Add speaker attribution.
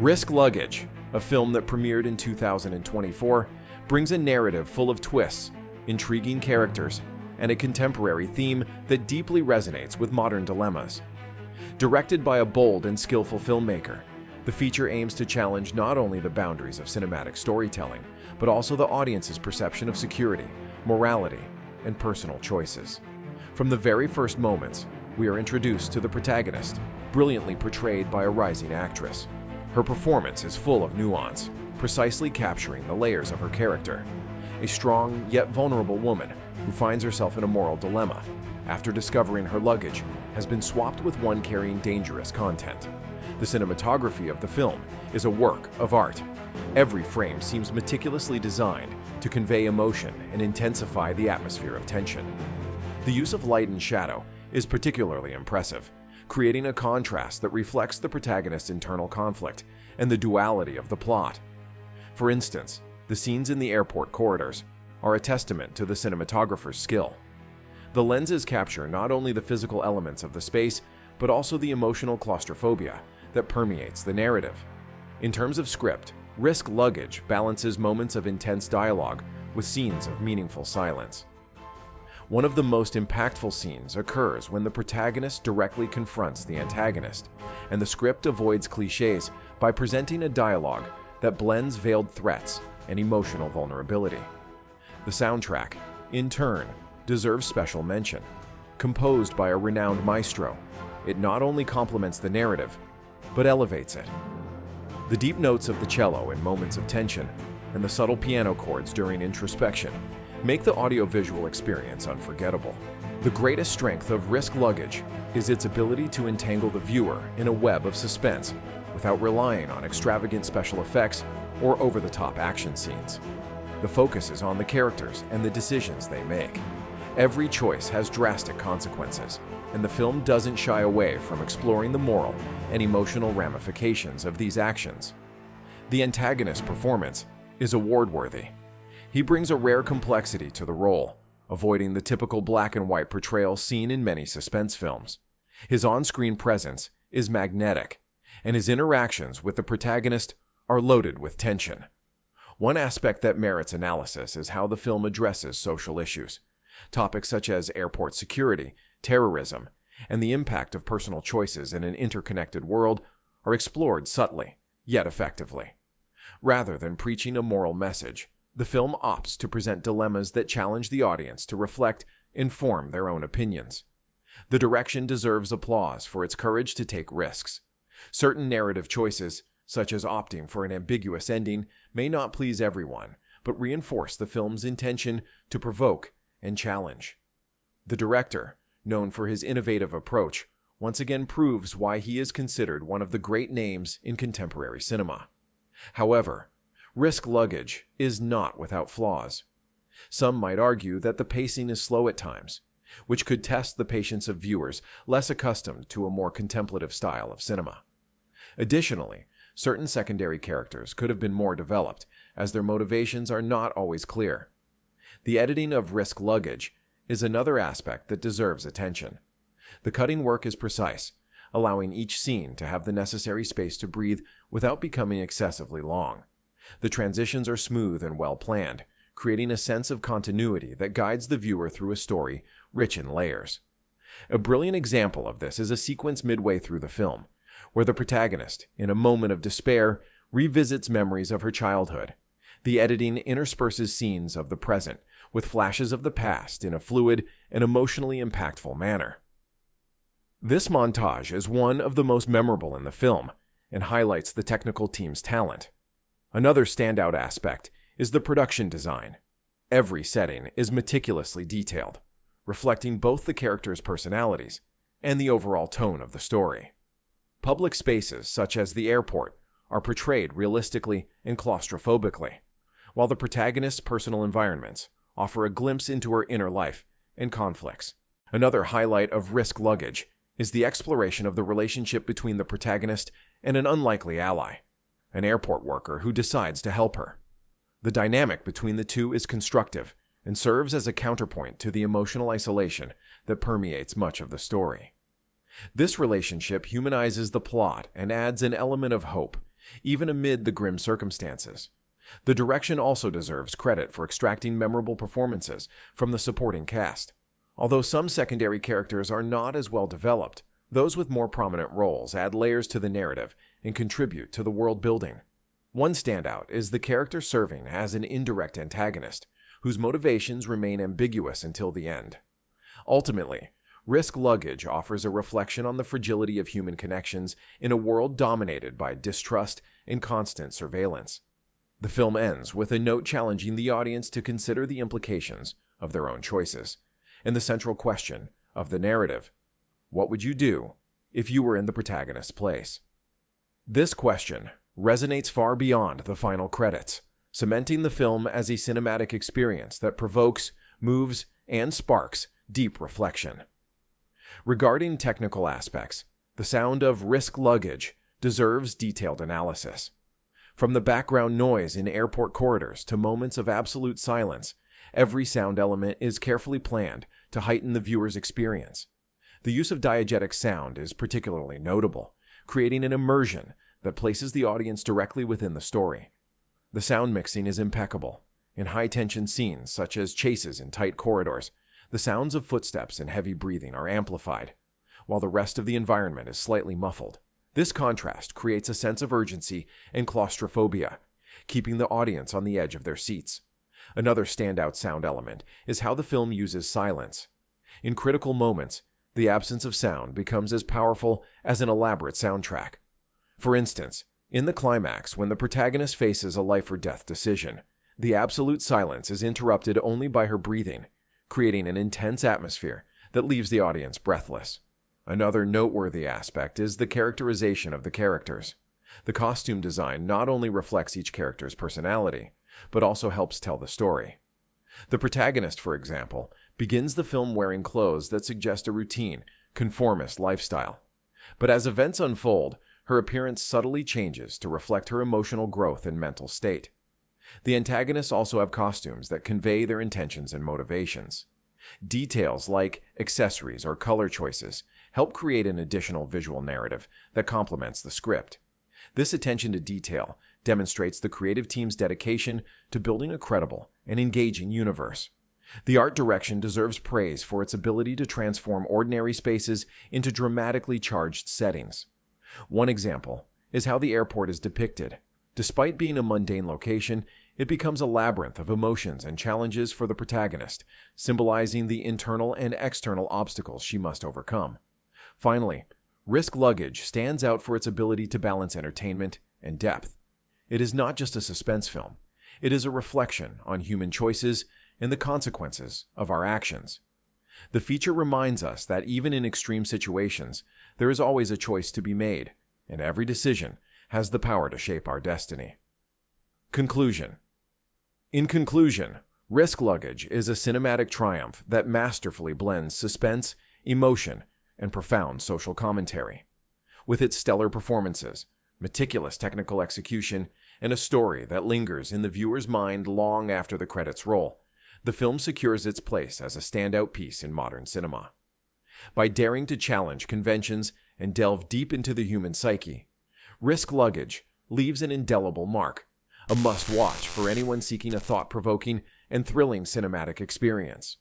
Speaker 1: Risk Luggage, a film that premiered in 2024, brings a narrative full of twists, intriguing characters, and a contemporary theme that deeply resonates with modern dilemmas. Directed by a bold and skillful filmmaker, the feature aims to challenge not only the boundaries of cinematic storytelling, but also the audience's perception of security, morality, and personal choices. From the very first moments, we are introduced to the protagonist, brilliantly portrayed by a rising actress. Her performance is full of nuance, precisely capturing the layers of her character. A strong yet vulnerable woman who finds herself in a moral dilemma after discovering her luggage has been swapped with one carrying dangerous content. The cinematography of the film is a work of art. Every frame seems meticulously designed to convey emotion and intensify the atmosphere of tension. The use of light and shadow is particularly impressive, creating a contrast that reflects the protagonist's internal conflict and the duality of the plot. For instance, the scenes in the airport corridors are a testament to the cinematographer's skill. The lenses capture not only the physical elements of the space, but also the emotional claustrophobia that permeates the narrative. In terms of script, Risk Luggage balances moments of intense dialogue with scenes of meaningful silence. One of the most impactful scenes occurs when the protagonist directly confronts the antagonist, and the script avoids cliches by presenting a dialogue that blends veiled threats and emotional vulnerability. The soundtrack, in turn, deserves special mention. Composed by a renowned maestro, it not only complements the narrative, but elevates it. The deep notes of the cello in moments of tension and the subtle piano chords during introspection make the audiovisual experience unforgettable. The greatest strength of Risk Luggage is its ability to entangle the viewer in a web of suspense without relying on extravagant special effects or over-the-top action scenes. The focus is on the characters and the decisions they make. Every choice has drastic consequences, and the film doesn't shy away from exploring the moral and emotional ramifications of these actions. The antagonist's performance is award-worthy. He brings a rare complexity to the role, avoiding the typical black and white portrayal seen in many suspense films. His on-screen presence is magnetic, and his interactions with the protagonist are loaded with tension. One aspect that merits analysis is how the film addresses social issues. Topics such as airport security, terrorism, and the impact of personal choices in an interconnected world are explored subtly, yet effectively. Rather than preaching a moral message, the film opts to present dilemmas that challenge the audience to reflect and form their own opinions. The direction deserves applause for its courage to take risks. Certain narrative choices, such as opting for an ambiguous ending, may not please everyone, but reinforce the film's intention to provoke and challenge. The director, known for his innovative approach, once again proves why he is considered one of the great names in contemporary cinema. However, Risk Luggage is not without flaws. Some might argue that the pacing is slow at times, which could test the patience of viewers less accustomed to a more contemplative style of cinema. Additionally, certain secondary characters could have been more developed, as their motivations are not always clear. The editing of Risk Luggage is another aspect that deserves attention. The cutting work is precise, allowing each scene to have the necessary space to breathe without becoming excessively long. The transitions are smooth and well-planned, creating a sense of continuity that guides the viewer through a story rich in layers. A brilliant example of this is a sequence midway through the film, where the protagonist, in a moment of despair, revisits memories of her childhood. The editing intersperses scenes of the present with flashes of the past in a fluid and emotionally impactful manner. This montage is one of the most memorable in the film and highlights the technical team's talent. Another standout aspect is the production design. Every setting is meticulously detailed, reflecting both the characters' personalities and the overall tone of the story. Public spaces, such as the airport, are portrayed realistically and claustrophobically, while the protagonist's personal environments offer a glimpse into her inner life and conflicts. Another highlight of Risk Luggage is the exploration of the relationship between the protagonist and an unlikely ally, an airport worker who decides to help her. The dynamic between the two is constructive and serves as a counterpoint to the emotional isolation that permeates much of the story. This relationship humanizes the plot and adds an element of hope, even amid the grim circumstances. The direction also deserves credit for extracting memorable performances from the supporting cast. Although some secondary characters are not as well developed, those with more prominent roles add layers to the narrative and contribute to the world building. One standout is the character serving as an indirect antagonist, whose motivations remain ambiguous until the end. Ultimately, Luggage offers a reflection on the fragility of human connections in a world dominated by distrust and constant surveillance. The film ends with a note challenging the audience to consider the implications of their own choices, and the central question of the narrative: what would you do if you were in the protagonist's place? This question resonates far beyond the final credits, cementing the film as a cinematic experience that provokes, moves, and sparks deep reflection. Regarding technical aspects, the sound of Luggage deserves detailed analysis. From the background noise in airport corridors to moments of absolute silence, every sound element is carefully planned to heighten the viewer's experience. The use of diegetic sound is particularly notable, creating an immersion that places the audience directly within the story. The sound mixing is impeccable. In high-tension scenes, such as chases in tight corridors, the sounds of footsteps and heavy breathing are amplified, while the rest of the environment is slightly muffled. This contrast creates a sense of urgency and claustrophobia, keeping the audience on the edge of their seats. Another standout sound element is how the film uses silence. In critical moments, the absence of sound becomes as powerful as an elaborate soundtrack. For instance, in the climax, when the protagonist faces a life-or-death decision, the absolute silence is interrupted only by her breathing, creating an intense atmosphere that leaves the audience breathless. Another noteworthy aspect is the characterization of the characters. The costume design not only reflects each character's personality, but also helps tell the story. The protagonist, for example, begins the film wearing clothes that suggest a routine, conformist lifestyle. But as events unfold, her appearance subtly changes to reflect her emotional growth and mental state. The antagonists also have costumes that convey their intentions and motivations. Details like accessories or color choices help create an additional visual narrative that complements the script. This attention to detail demonstrates the creative team's dedication to building a credible and engaging universe. The art direction deserves praise for its ability to transform ordinary spaces into dramatically charged settings. One example is how the airport is depicted. Despite being a mundane location, it becomes a labyrinth of emotions and challenges for the protagonist, symbolizing the internal and external obstacles she must overcome. Finally, Luggage stands out for its ability to balance entertainment and depth. It is not just a suspense film. It is a reflection on human choices and the consequences of our actions. The feature reminds us that even in extreme situations, there is always a choice to be made, and every decision has the power to shape our destiny. Conclusion. In conclusion, Luggage is a cinematic triumph that masterfully blends suspense, emotion, and profound social commentary. With its stellar performances, meticulous technical execution, and a story that lingers in the viewer's mind long after the credits roll, the film secures its place as a standout piece in modern cinema. By daring to challenge conventions and delve deep into the human psyche, Luggage leaves an indelible mark, a must-watch for anyone seeking a thought-provoking and thrilling cinematic experience.